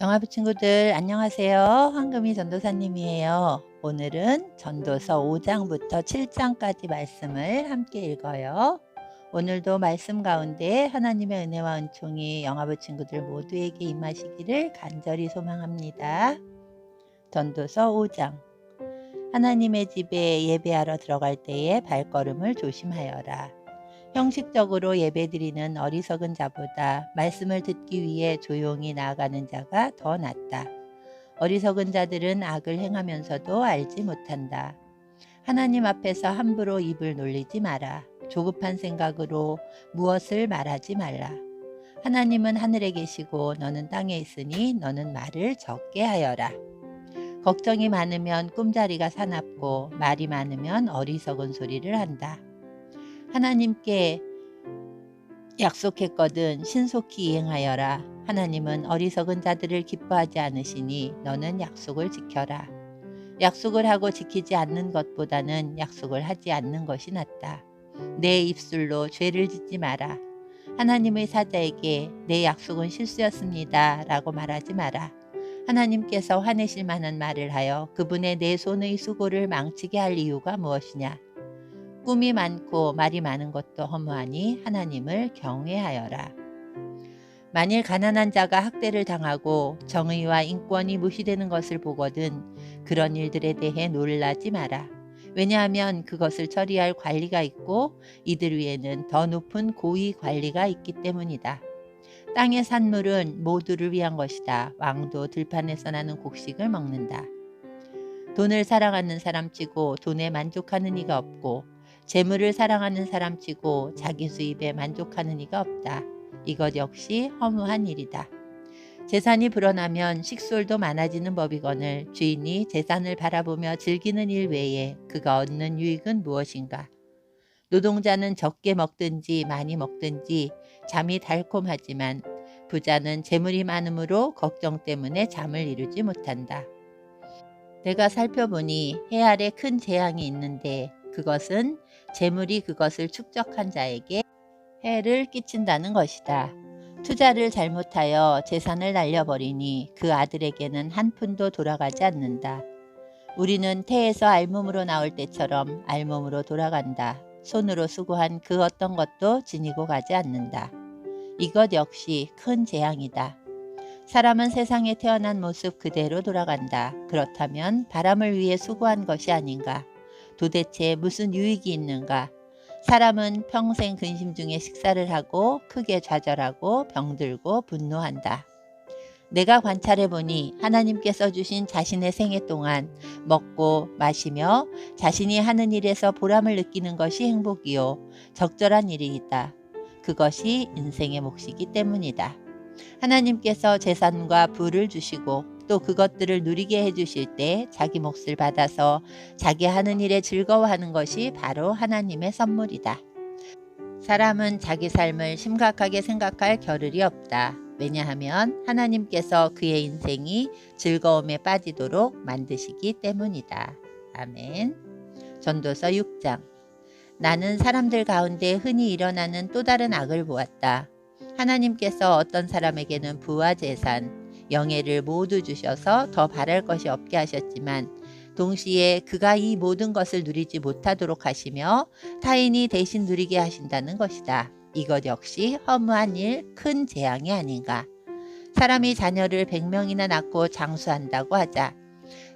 영화부 친구들 안녕하세요. 황금이 전도사님이에요. 오늘은 전도서 5장부터 7장까지 말씀을 함께 읽어요. 오늘도 말씀 가운데 하나님의 은혜와 은총이 영화부 친구들 모두에게 임하시기를 간절히 소망합니다. 전도서 5장. 하나님의 집에 예배하러 들어갈 때에 발걸음을 조심하여라. 형식적으로 예배드리는 어리석은 자보다 말씀을 듣기 위해 조용히 나아가는 자가 더 낫다. 어리석은 자들은 악을 행하면서도 알지 못한다. 하나님 앞에서 함부로 입을 놀리지 마라. 조급한 생각으로 무엇을 말하지 말라. 하나님은 하늘에 계시고 너는 땅에 있으니 너는 말을 적게 하여라. 걱정이 많으면 꿈자리가 사납고 말이 많으면 어리석은 소리를 한다. 하나님께 약속했거든 신속히 이행하여라. 하나님은 어리석은 자들을 기뻐하지 않으시니 너는 약속을 지켜라. 약속을 하고 지키지 않는 것보다는 약속을 하지 않는 것이 낫다. 내 입술로 죄를 짓지 마라. 하나님의 사자에게 내 약속은 실수였습니다 라고 말하지 마라. 하나님께서 화내실 만한 말을 하여 그분의 내 손의 수고를 망치게 할 이유가 무엇이냐. 꿈이 많고 말이 많은 것도 허무하니 하나님을 경외하여라. 만일 가난한 자가 학대를 당하고 정의와 인권이 무시되는 것을 보거든 그런 일들에 대해 놀라지 마라. 왜냐하면 그것을 처리할 관리가 있고 이들 위에는 더 높은 고위 관리가 있기 때문이다. 땅의 산물은 모두를 위한 것이다. 왕도 들판에서 나는 곡식을 먹는다. 돈을 사랑하는 사람치고 돈에 만족하는 이가 없고 재물을 사랑하는 사람치고 자기 수입에 만족하는 이가 없다. 이것 역시 허무한 일이다. 재산이 불어나면 식솔도 많아지는 법이거늘 주인이 재산을 바라보며 즐기는 일 외에 그가 얻는 유익은 무엇인가? 노동자는 적게 먹든지 많이 먹든지 잠이 달콤하지만 부자는 재물이 많으므로 걱정 때문에 잠을 이루지 못한다. 내가 살펴보니 해 아래 큰 재앙이 있는데 그것은 재물이 그것을 축적한 자에게 해를 끼친다는 것이다. 투자를 잘못하여 재산을 날려버리니 그 아들에게는 한 푼도 돌아가지 않는다. 우리는 태에서 알몸으로 나올 때처럼 알몸으로 돌아간다. 손으로 수고한 그 어떤 것도 지니고 가지 않는다. 이것 역시 큰 재앙이다. 사람은 세상에 태어난 모습 그대로 돌아간다. 그렇다면 바람을 위해 수고한 것이 아닌가? 도대체 무슨 유익이 있는가? 사람은 평생 근심 중에 식사를 하고 크게 좌절하고 병들고 분노한다. 내가 관찰해보니 하나님께서 주신 자신의 생애 동안 먹고 마시며 자신이 하는 일에서 보람을 느끼는 것이 행복이요 적절한 일이다. 그것이 인생의 몫이기 때문이다. 하나님께서 재산과 부를 주시고 또 그것들을 누리게 해주실 때 자기 몫을 받아서 자기 하는 일에 즐거워하는 것이 바로 하나님의 선물이다. 사람은 자기 삶을 심각하게 생각할 겨를이 없다. 왜냐하면 하나님께서 그의 인생이 즐거움에 빠지도록 만드시기 때문이다. 아멘. 전도서 6장. 나는 사람들 가운데 흔히 일어나는 또 다른 악을 보았다. 하나님께서 어떤 사람에게는 부와 재산, 영예를 모두 주셔서 더 바랄 것이 없게 하셨지만 동시에 그가 이 모든 것을 누리지 못하도록 하시며 타인이 대신 누리게 하신다는 것이다. 이것 역시 허무한 일, 큰 재앙이 아닌가. 사람이 자녀를 100명이나 낳고 장수한다고 하자.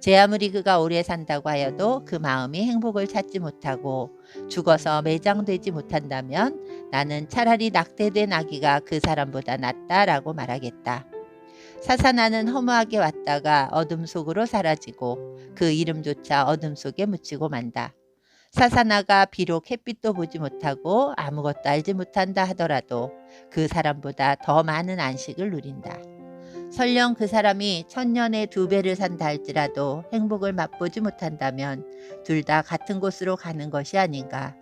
제 아무리 그가 오래 산다고 하여도 그 마음이 행복을 찾지 못하고 죽어서 매장되지 못한다면 나는 차라리 낙태된 아기가 그 사람보다 낫다라고 말하겠다. 사사나는 허무하게 왔다가 어둠 속으로 사라지고 그 이름조차 어둠 속에 묻히고 만다. 사사나가 비록 햇빛도 보지 못하고 아무것도 알지 못한다 하더라도 그 사람보다 더 많은 안식을 누린다. 설령 그 사람이 1000년에 2배를 산다 할지라도 행복을 맛보지 못한다면 둘 다 같은 곳으로 가는 것이 아닌가.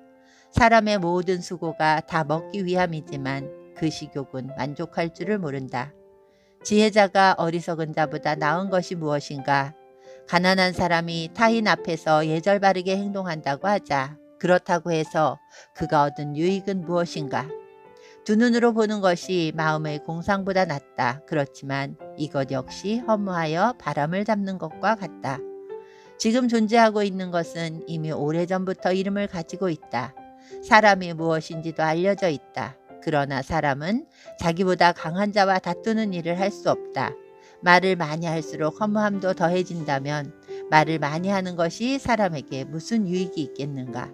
사람의 모든 수고가 다 먹기 위함이지만 그 식욕은 만족할 줄을 모른다. 지혜자가 어리석은 자보다 나은 것이 무엇인가. 가난한 사람이 타인 앞에서 예절 바르게 행동한다고 하자. 그렇다고 해서 그가 얻은 유익은 무엇인가. 두 눈으로 보는 것이 마음의 공상보다 낫다. 그렇지만 이것 역시 허무하여 바람을 잡는 것과 같다. 지금 존재하고 있는 것은 이미 오래전부터 이름을 가지고 있다. 사람이 무엇인지도 알려져 있다. 그러나 사람은 자기보다 강한 자와 다투는 일을 할 수 없다. 말을 많이 할수록 허무함도 더해진다면 말을 많이 하는 것이 사람에게 무슨 유익이 있겠는가?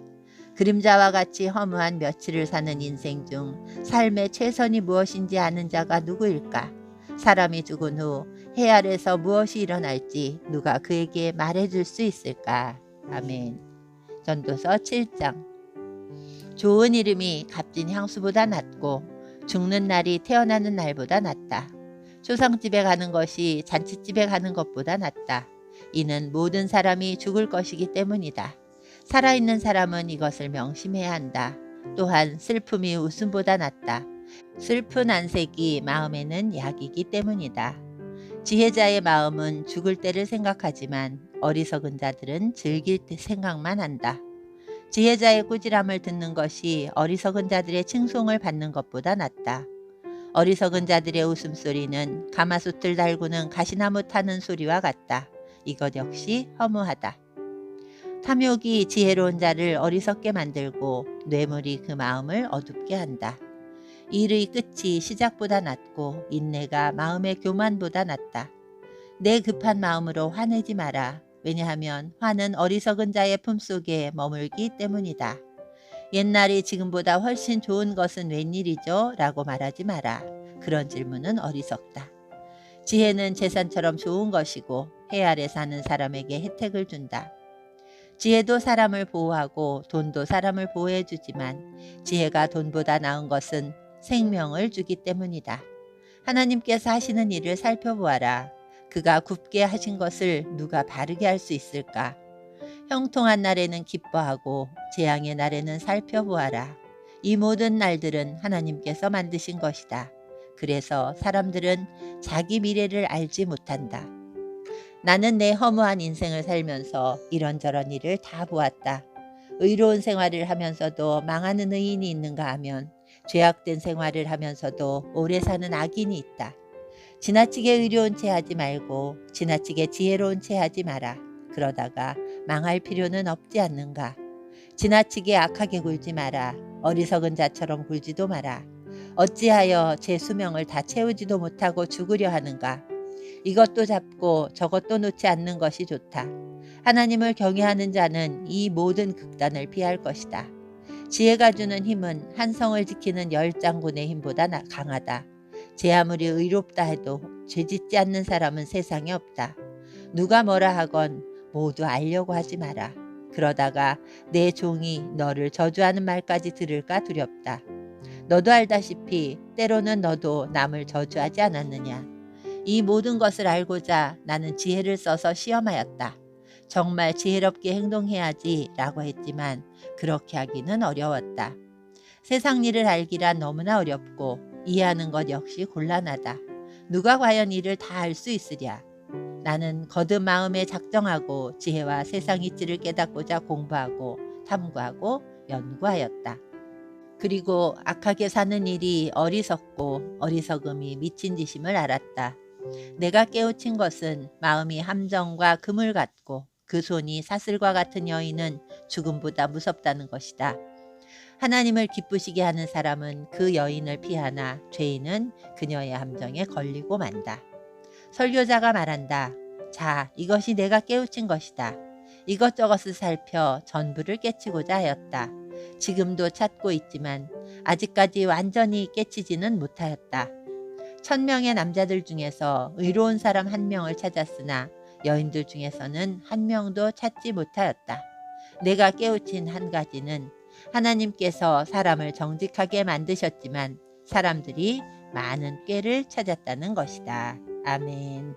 그림자와 같이 허무한 며칠을 사는 인생 중 삶의 최선이 무엇인지 아는 자가 누구일까? 사람이 죽은 후 해 아래서 무엇이 일어날지 누가 그에게 말해줄 수 있을까? 아멘. 전도서 7장. 좋은 이름이 값진 향수보다 낫고 죽는 날이 태어나는 날보다 낫다. 초상집에 가는 것이 잔치집에 가는 것보다 낫다. 이는 모든 사람이 죽을 것이기 때문이다. 살아있는 사람은 이것을 명심해야 한다. 또한 슬픔이 웃음보다 낫다. 슬픈 안색이 마음에는 약이기 때문이다. 지혜자의 마음은 죽을 때를 생각하지만 어리석은 자들은 즐길 때 생각만 한다. 지혜자의 꾸지람을 듣는 것이 어리석은 자들의 칭송을 받는 것보다 낫다. 어리석은 자들의 웃음소리는 가마솥을 달구는 가시나무 타는 소리와 같다. 이것 역시 허무하다. 탐욕이 지혜로운 자를 어리석게 만들고 뇌물이 그 마음을 어둡게 한다. 일의 끝이 시작보다 낫고 인내가 마음의 교만보다 낫다. 내 급한 마음으로 화내지 마라. 왜냐하면 화는 어리석은 자의 품속에 머물기 때문이다. 옛날이 지금보다 훨씬 좋은 것은 웬일이죠? 라고 말하지 마라. 그런 질문은 어리석다. 지혜는 재산처럼 좋은 것이고 해 아래 사는 사람에게 혜택을 준다. 지혜도 사람을 보호하고 돈도 사람을 보호해 주지만 지혜가 돈보다 나은 것은 생명을 주기 때문이다. 하나님께서 하시는 일을 살펴보아라. 그가 굽게 하신 것을 누가 바르게 할 수 있을까? 형통한 날에는 기뻐하고 재앙의 날에는 살펴보아라. 이 모든 날들은 하나님께서 만드신 것이다. 그래서 사람들은 자기 미래를 알지 못한다. 나는 내 허무한 인생을 살면서 이런저런 일을 다 보았다. 의로운 생활을 하면서도 망하는 의인이 있는가 하면 죄악된 생활을 하면서도 오래 사는 악인이 있다. 지나치게 의로운 채 하지 말고 지나치게 지혜로운 채 하지 마라. 그러다가 망할 필요는 없지 않는가. 지나치게 악하게 굴지 마라. 어리석은 자처럼 굴지도 마라. 어찌하여 제 수명을 다 채우지도 못하고 죽으려 하는가. 이것도 잡고 저것도 놓지 않는 것이 좋다. 하나님을 경외하는 자는 이 모든 극단을 피할 것이다. 지혜가 주는 힘은 한 성을 지키는 10장군의 힘보다 강하다. 제 아무리 의롭다 해도 죄짓지 않는 사람은 세상에 없다. 누가 뭐라 하건 모두 알려고 하지 마라. 그러다가 내 종이 너를 저주하는 말까지 들을까 두렵다. 너도 알다시피 때로는 너도 남을 저주하지 않았느냐. 이 모든 것을 알고자 나는 지혜를 써서 시험하였다. 정말 지혜롭게 행동해야지 라고 했지만 그렇게 하기는 어려웠다. 세상 일을 알기란 너무나 어렵고 이해하는 것 역시 곤란하다. 누가 과연 이를 다 알 수 있으랴. 나는 거듭 마음에 작정하고 지혜와 세상 이치를 깨닫고자 공부하고 탐구하고 연구하였다. 그리고 악하게 사는 일이 어리석고 어리석음이 미친 짓임을 알았다. 내가 깨우친 것은 마음이 함정과 그물 같고 그 손이 사슬과 같은 여인은 죽음보다 무섭다는 것이다. 하나님을 기쁘시게 하는 사람은 그 여인을 피하나 죄인은 그녀의 함정에 걸리고 만다. 설교자가 말한다. 자, 이것이 내가 깨우친 것이다. 이것저것을 살펴 전부를 깨치고자 하였다. 지금도 찾고 있지만 아직까지 완전히 깨치지는 못하였다. 1000명의 남자들 중에서 의로운 사람 1명을 찾았으나 여인들 중에서는 1명도 찾지 못하였다. 내가 깨우친 한 가지는 하나님께서 사람을 정직하게 만드셨지만 사람들이 많은 꾀를 찾았다는 것이다. 아멘.